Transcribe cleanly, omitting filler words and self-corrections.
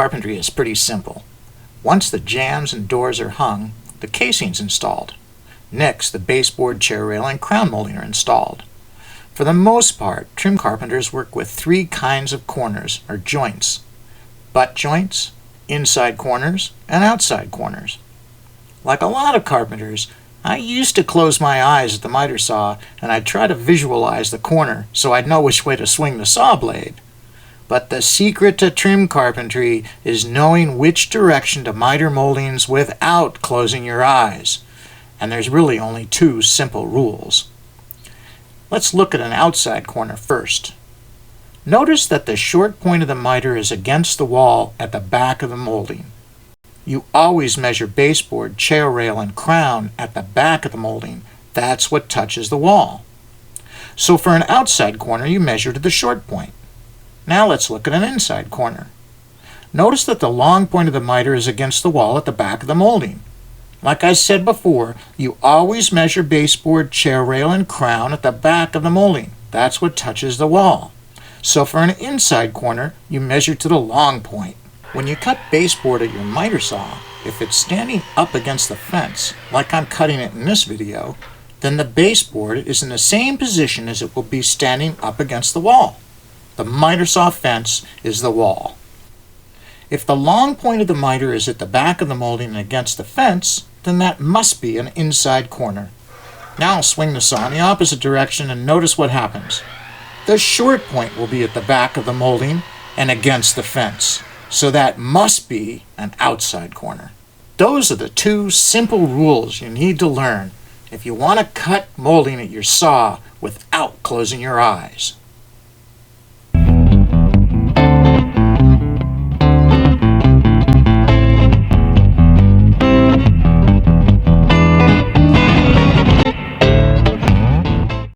carpentry is pretty simple. Once the jambs and doors are hung, the casing's installed. Next, the baseboard, chair rail, and crown molding are installed. For the most part, trim carpenters work with three kinds of corners or joints: butt joints, inside corners, and outside corners. Like a lot of carpenters, I used to close my eyes at the miter saw and I'd try to visualize the corner so I'd know which way to swing the saw blade. But the secret to trim carpentry is knowing which direction to miter moldings without closing your eyes. And there's really only two simple rules. Let's look at an outside corner first. Notice that the short point of the miter is against the wall at the back of the molding. You always measure baseboard, chair rail, and crown at the back of the molding. That's what touches the wall. So for an outside corner, you measure to the short point. Now let's look at an inside corner. Notice that the long point of the miter is against the wall at the back of the molding. Like I said before, you always measure baseboard, chair rail, and crown at the back of the molding. That's what touches the wall. So for an inside corner, you measure to the long point. When you cut baseboard at your miter saw, if it's standing up against the fence, like I'm cutting it in this video, then the baseboard is in the same position as it will be standing up against the wall. The miter saw fence is the wall. If the long point of the miter is at the back of the molding and against the fence, then that must be an inside corner. Now I'll swing the saw in the opposite direction and notice what happens. The short point will be at the back of the molding and against the fence, so that must be an outside corner. Those are the two simple rules you need to learn if you want to cut molding at your saw without closing your eyes.